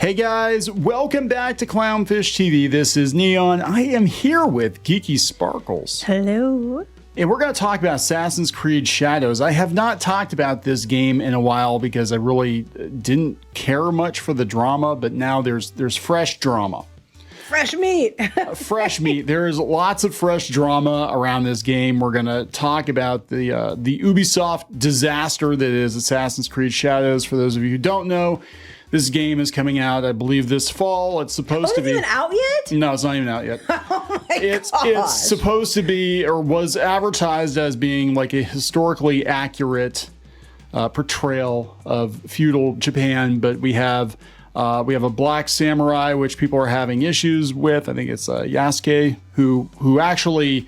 Hey guys, welcome back to Clownfish TV. This is Neon. I am here with Geeky Sparkles. Hello. And we're going to talk about Assassin's Creed Shadows. I have not talked about this game in a while because I really didn't care much for the drama, but now there's fresh drama. Fresh meat. Fresh meat. There's lots of fresh drama around this game. We're going to talk about the Ubisoft disaster that is Assassin's Creed Shadows. For those of you who don't know, this game is coming out, I believe, this fall. It's supposed to be. Is it even out yet? No, it's not even out yet. Oh my It's gosh. supposed to be, or was advertised as being like a historically accurate portrayal of feudal Japan, but we have a black samurai, which people are having issues with. I think it's Yasuke, who actually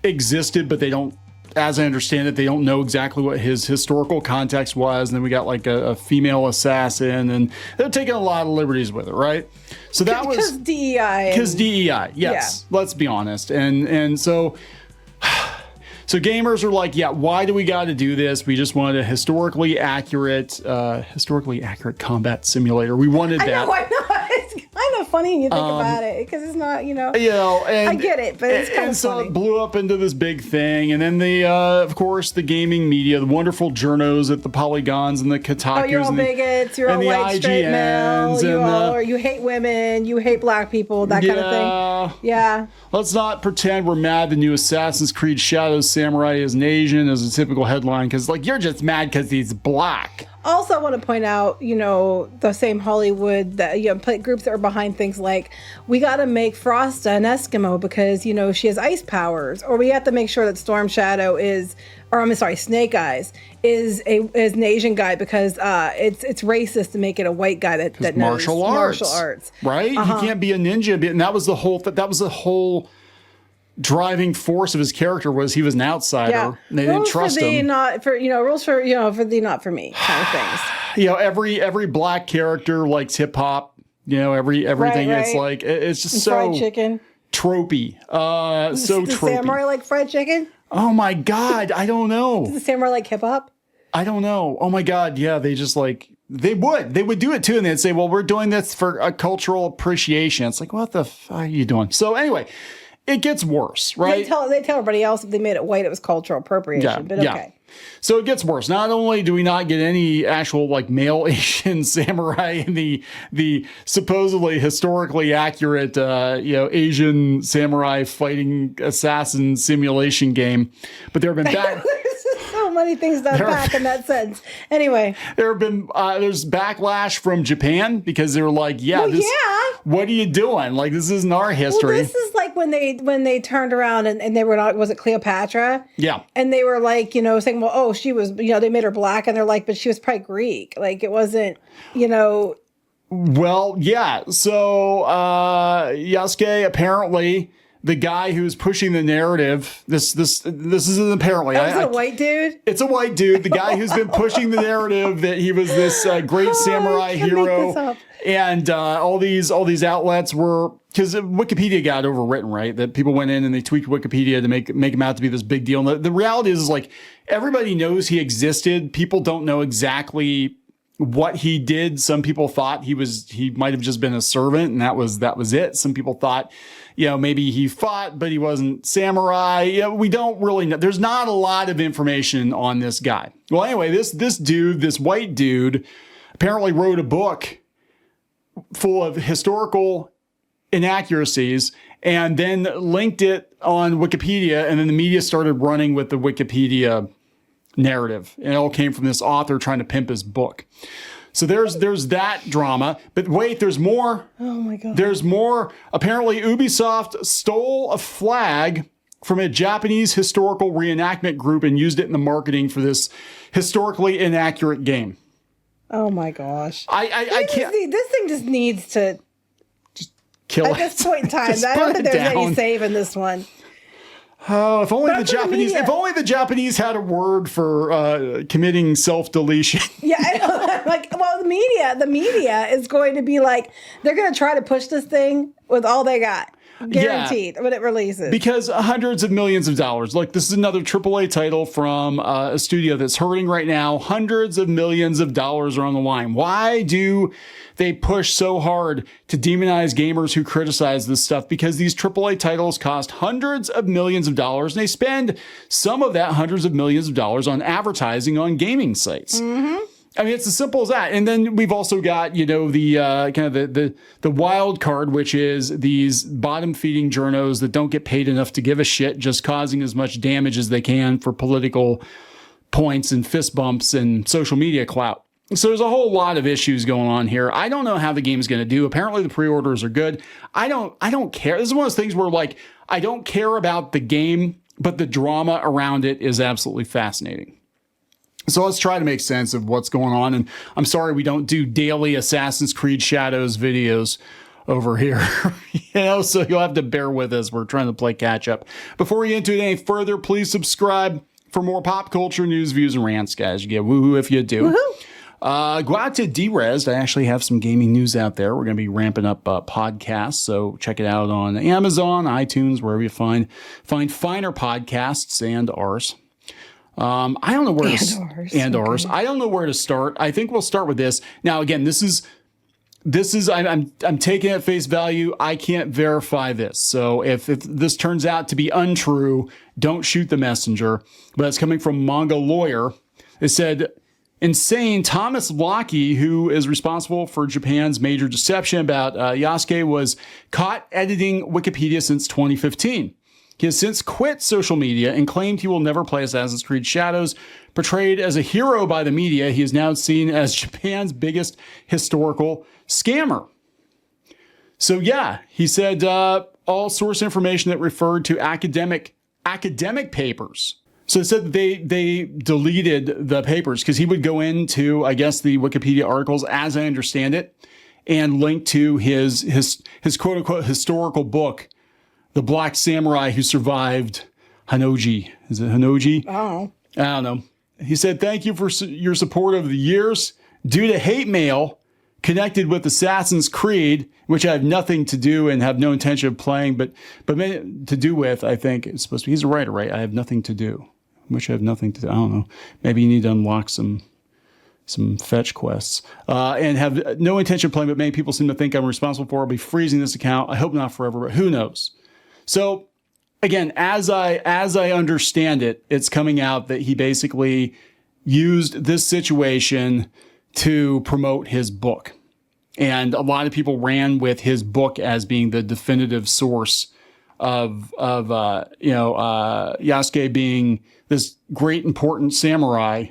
existed, but they don't. As I understand it, they don't know exactly what his historical context was. And then we got like a female assassin, and they're taking a lot of liberties with it, right? So that was because DEI. Because DEI, yes. Yeah. Let's be honest. And so gamers are like, yeah, why do we got to do this? We just wanted a historically accurate combat simulator. We wanted that. I know, why not? It's kind of funny when you think about it, because it's not, and, I get it, but it's kind of so funny. It blew up into this big thing, and then of course, the gaming media, the wonderful journos at the Polygons and the Kotakus. Oh, you're all bigots, you're all white, straight male, you hate women, you hate black people, that kind of thing. Yeah. Let's not pretend we're mad the new Assassin's Creed Shadows Samurai is an Asian as a typical headline, because you're just mad because he's black. Also, I want to point out, the same Hollywood that groups that are behind things like, we got to make Frosta an Eskimo because she has ice powers, or we have to make sure that Storm Shadow Snake Eyes is an Asian guy because it's racist to make it a white guy that knows martial arts, right? He can't be a ninja, and that was the whole driving force of his character was he was an outsider. Yeah. And they didn't trust him. Rules for thee, not for me kind of things. Every black character likes hip hop. Everything. Right. It's like it's just so fried chicken. Tropey. So Does tropey. samurai like fried chicken? Oh my God, I don't know. Does the samurai like hip hop? I don't know. Oh my God, yeah, they just they would do it too, and they'd say, well, we're doing this for a cultural appreciation. It's like, what the fuck are you doing? So anyway, it gets worse, right? They tell everybody else if they made it white, it was cultural appropriation, but okay. Yeah. So it gets worse. Not only do we not get any actual male Asian samurai in the supposedly historically accurate Asian samurai fighting assassin simulation game, but there have been so many things to unpack in that sense. Anyway, there's backlash from Japan because they were like, what are you doing? This isn't our history. Well, this is like when they turned around and they were not, was it Cleopatra? Yeah. And they were saying, well, oh, she was, they made her black, and they're like, but she was probably Greek. It wasn't, Well, yeah. So Yasuke, apparently the guy who's pushing the narrative, this isn't apparently. Is it a white dude? It's a white dude. The guy who's been pushing the narrative that he was this great samurai hero. And all these outlets were, because Wikipedia got overwritten, right? That people went in and they tweaked Wikipedia to make him out to be this big deal. And the reality is everybody knows he existed. People don't know exactly what he did. Some people thought he might have just been a servant, and that was it. Some people thought, maybe he fought, but he wasn't samurai. We don't really know. There's not a lot of information on this guy. Well, anyway, this white dude, apparently wrote a book full of historical inaccuracies and then linked it on Wikipedia, and then the media started running with the Wikipedia narrative. And it all came from this author trying to pimp his book. So there's that drama. But wait, there's more. Oh my God. There's more. Apparently Ubisoft stole a flag from a Japanese historical reenactment group and used it in the marketing for this historically inaccurate game. Oh my gosh. I can't. This thing just needs to just kill it. At this point in time, I don't think there's any save in this one. Oh, if only the Japanese had a word for committing self-deletion. Yeah, I know. The media is going to be they're going to try to push this thing with all they got. Guaranteed when it releases. Because hundreds of millions of dollars. Look, this is another AAA title from a studio that's hurting right now. Hundreds of millions of dollars are on the line. Why do they push so hard to demonize gamers who criticize this stuff? Because these AAA titles cost hundreds of millions of dollars, and they spend some of that hundreds of millions of dollars on advertising on gaming sites. Mm-hmm. I mean, it's as simple as that. And then we've also got, the kind of the wild card, which is these bottom feeding journos that don't get paid enough to give a shit, just causing as much damage as they can for political points and fist bumps and social media clout. So there's a whole lot of issues going on here. I don't know how the game is going to do. Apparently the pre-orders are good. I don't care. This is one of those things where, like, I don't care about the game, but the drama around it is absolutely fascinating. So let's try to make sense of what's going on. And I'm sorry we don't do daily Assassin's Creed Shadows videos over here. So you'll have to bear with us. We're trying to play catch up. Before we get into it any further, please subscribe for more pop culture news, views, and rants, guys. You get woohoo if you do. Woohoo! Go out to Derezed. I actually have some gaming news out there. We're going to be ramping up podcasts, so check it out on Amazon, iTunes, wherever you find finer podcasts and ours. I don't know where ours. I don't know where to start. I think we'll start with this. Now, again, this is I'm taking it at face value. I can't verify this. So if this turns out to be untrue, don't shoot the messenger. But it's coming from Manga Lawyer. It said, insane Thomas Locke, who is responsible for Japan's major deception about Yasuke, was caught editing Wikipedia since 2015. He has since quit social media and claimed he will never play Assassin's Creed Shadows. Portrayed as a hero by the media, he is now seen as Japan's biggest historical scammer. So yeah, he said all source information that referred to academic papers. So it said that they deleted the papers because he would go into, I guess, the Wikipedia articles, as I understand it, and link to his quote unquote historical book, The Black Samurai Who Survived Hanoji. Is it Hanoji? Oh. I don't know. He said, thank you for your support over the years. Due to hate mail connected with Assassin's Creed, which I have nothing to do and have no intention of playing, but to do with, I think it's supposed to be. He's a writer, right? I have nothing to do. Which I have nothing to do. I don't know. Maybe you need to unlock some fetch quests and have no intention of playing, but many people seem to think I'm responsible for. I'll be freezing this account. I hope not forever, but who knows? So again, as I understand it, it's coming out that he basically used this situation to promote his book. And a lot of people ran with his book as being the definitive source of Yasuke being this great important samurai.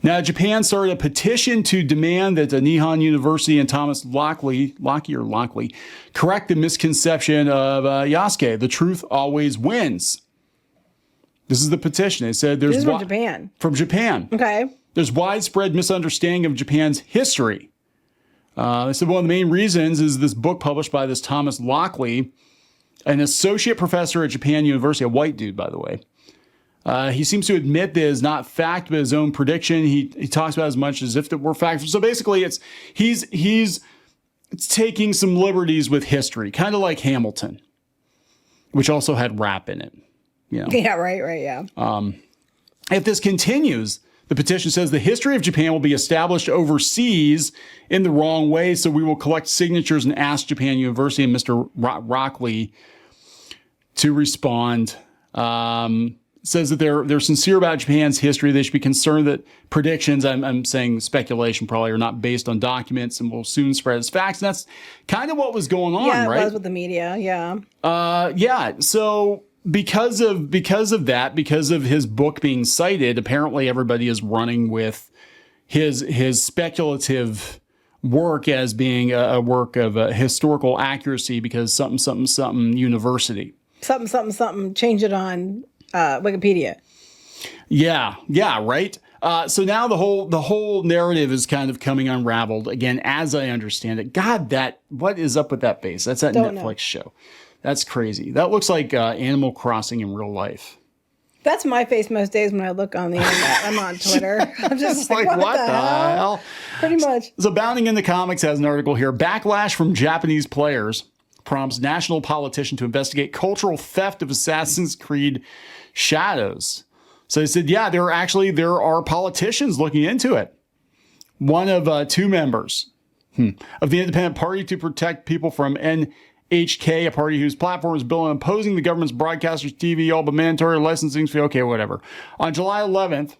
Now, Japan started a petition to demand that the Nihon University and Thomas Lockley correct the misconception of Yasuke. The truth always wins. This is the petition. They said there's... This is from Japan. From Japan. Okay. There's widespread misunderstanding of Japan's history. They said one of the main reasons is this book published by this Thomas Lockley, an associate professor at Japan University, a white dude, by the way. He seems to admit that it's not fact, but his own prediction. He talks about it as much as if it were fact. So basically, he's taking some liberties with history, kind of like Hamilton, which also had rap in it. Yeah, right, yeah. If this continues, the petition says the history of Japan will be established overseas in the wrong way, so we will collect signatures and ask Japan University and Mr. Rockley to respond. Says that they're sincere about Japan's history. They should be concerned that predictions, I'm saying speculation probably, are not based on documents and will soon spread as facts. And that's kind of what was going on, right? Yeah, it was with the media, yeah. So because of that, because of his book being cited, apparently everybody is running with his speculative work as being a work of historical accuracy because something university. Something, change it on Wikipedia. Yeah, right. So now the whole narrative is kind of coming unraveled again, as I understand it. God, what is up with that face? That's that Netflix show. That's crazy. That looks like Animal Crossing in real life. That's my face most days when I look on the internet. I'm on Twitter. I'm just like, what the hell? Pretty much. So Bounding in the Comics has an article here. Backlash from Japanese players prompts national politician to investigate cultural theft of Assassin's Creed Shadows. So they said, yeah, there are politicians looking into it. One of two members of the Independent Party to Protect People from NHK, a party whose platform is built on opposing the government's broadcasters, TV, all but mandatory licensing fee. Okay, whatever. On July 11th,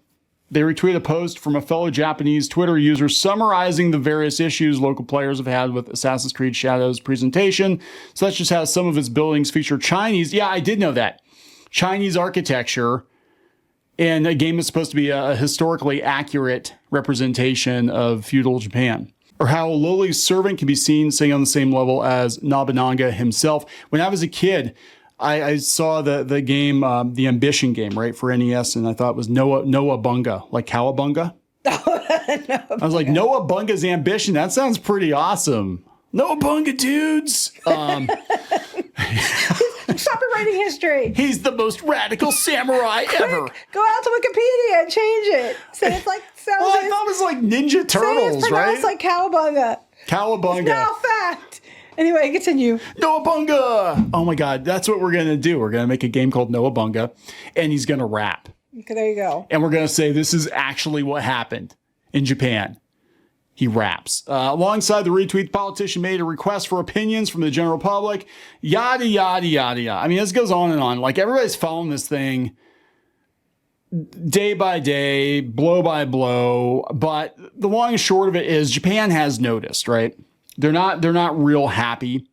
they retweeted a post from a fellow Japanese Twitter user summarizing the various issues local players have had with Assassin's Creed Shadows presentation, such as how some of its buildings feature Chinese. Yeah, I did know that. Chinese architecture in a game that's supposed to be a historically accurate representation of feudal Japan. Or how a lowly servant can be seen sitting on the same level as Nobunaga himself. When I was a kid, I saw the game, the Ambition game, right, for NES, and I thought it was Noah Bunga, like Cowabunga. I was like, Noah Bunga's Ambition. That sounds pretty awesome. Noah Bunga, dudes. Stop writing history. He's the most radical samurai ever. Go out to Wikipedia and change it. Say it's like I thought it was like Ninja Turtles, it's pronounced like Cowabunga. Cowabunga. Now fact. Anyway, continue. Noah Bunga. Oh my God, that's what we're gonna do. We're gonna make a game called Noah Bunga, and he's gonna rap. Okay, there you go. And we're gonna say this is actually what happened in Japan. He raps. Alongside the retweet, the politician made a request for opinions from the general public. Yada, yada, yada, yada. I mean, this goes on and on. Like, everybody's following this thing day by day, blow by blow. But the long and short of it is Japan has noticed, right? They're not real happy.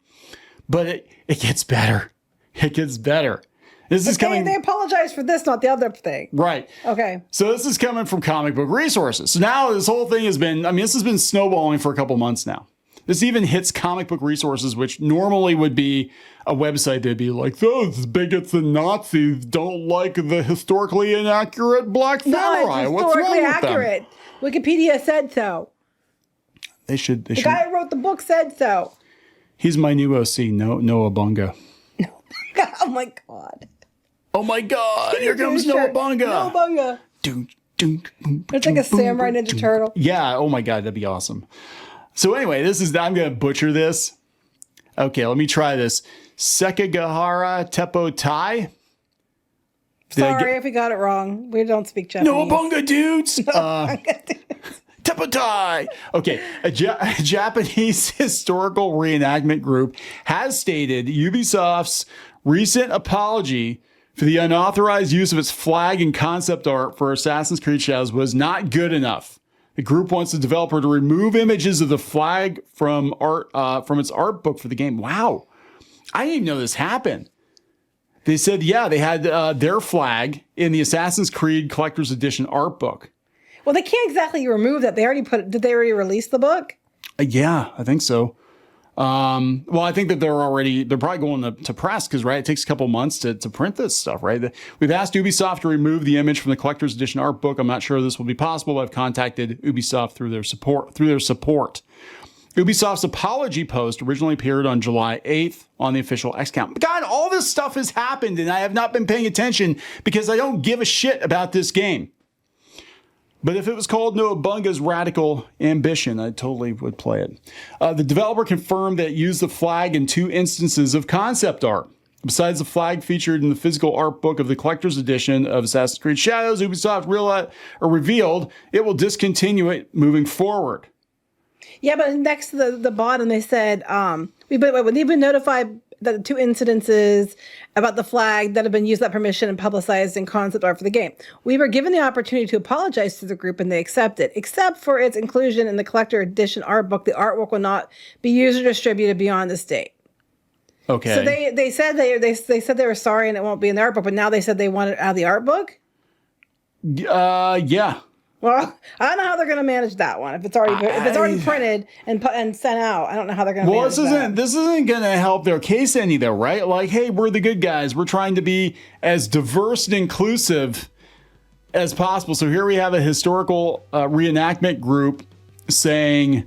But it gets better. It gets better. This is coming. They apologize for this, not the other thing. Right. Okay. So this is coming from Comic Book Resources. So now this whole thing has been, this has been snowballing for a couple months now. This even hits Comic Book Resources, which normally would be a website that'd be like, those bigots and Nazis don't like the historically inaccurate black samurai. No, it's What's wrong with accurate. Them? Wikipedia said so. They should. The guy who wrote the book said so. He's my new OC, Noah Bunga. Oh my God. Oh my God, here comes Noah Bunga. Noah Bunga. It's like a samurai Ninja Turtle. Yeah, oh my God, that'd be awesome. So anyway, I'm going to butcher this. Okay, let me try this. Sekigahara Teppo Tai. Sorry if we got it wrong. We don't speak Japanese. Noah Bunga, dudes. Teppo Tai. Okay, a Japanese historical reenactment group has stated Ubisoft's recent apology for the unauthorized use of its flag and concept art for Assassin's Creed Shadows was not good enough. The group wants the developer to remove images of the flag from its art book for the game. Wow. I didn't even know this happened. They said, yeah, they had their flag in the Assassin's Creed Collector's Edition art book. Well, they can't exactly remove that. Did they already release the book? Yeah, I think so. Well, I think that they're probably going to press because, right, it takes a couple months to print this stuff, right? We've asked Ubisoft to remove the image from the Collector's Edition art book. I'm not sure this will be possible, but I've contacted Ubisoft through their support. Ubisoft's apology post originally appeared on July 8th on the official X account. God, all this stuff has happened and I have not been paying attention because I don't give a shit about this game. But if it was called Noah Bunga's Radical Ambition, I totally would play it. The developer confirmed that it used the flag in 2 instances of concept art. Besides the flag featured in the physical art book of the Collector's Edition of Assassin's Creed Shadows, Ubisoft revealed it will discontinue it moving forward. Yeah, but next to the bottom, they said, we've been notified that the 2 incidences about the flag that have been used without permission and publicized in concept art for the game. We were given the opportunity to apologize to the group and they accepted. Except for its inclusion in the Collector Edition art book, the artwork will not be used or distributed beyond this date. Okay. So they said they said they were sorry and it won't be in the art book, but now they said they want it out of the art book? Yeah. Well, I don't know how they're going to manage that one. If it's already printed and sent out, I don't know how they're going to manage that. This isn't going to help their case any though, right? Like, hey, we're the good guys. We're trying to be as diverse and inclusive as possible. So here we have a historical reenactment group saying,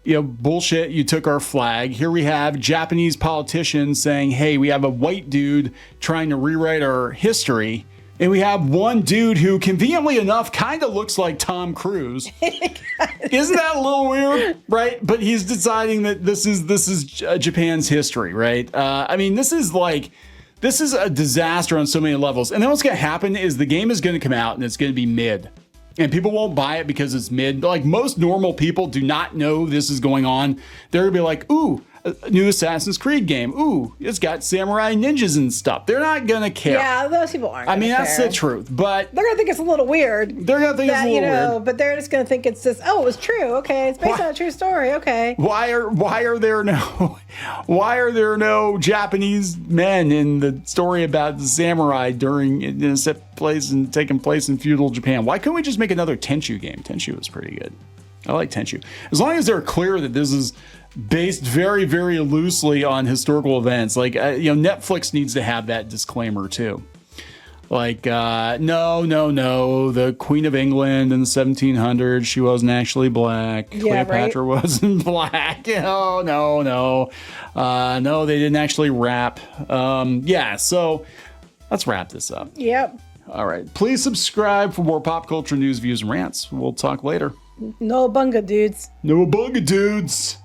bullshit, you took our flag. Here we have Japanese politicians saying, hey, we have a white dude trying to rewrite our history. And we have one dude who, conveniently enough, kind of looks like Tom Cruise. Isn't that a little weird, right? But he's deciding that this is Japan's history, right? I mean, this is a disaster on so many levels. And then what's going to happen is the game is going to come out and it's going to be mid. And people won't buy it because it's mid. Like, most normal people do not know this is going on. They're going to be like, ooh, a new Assassin's Creed game. Ooh, it's got samurai ninjas and stuff. They're not going to care. Yeah, those people aren't. I mean, that's the truth. But they're going to think it's a little weird. They're going to think it's a little weird. But they're just going to think it's just, oh, it was true. Okay, it's based on a true story. Okay. Why are there no Japanese men in the story about the samurai taking place in feudal Japan? Why couldn't we just make another Tenchu game? Tenchu was pretty good. I like Tenchu. As long as they're clear that this is based very, very loosely on historical events. Like, Netflix needs to have that disclaimer too. Like, no, the Queen of England in the 1700s, she wasn't actually black. Yeah, Cleopatra wasn't black. No, they didn't actually rap. So let's wrap this up. Yep. All right. Please subscribe for more pop culture news, views, and rants. We'll talk later. No bunga dudes. No bunga dudes.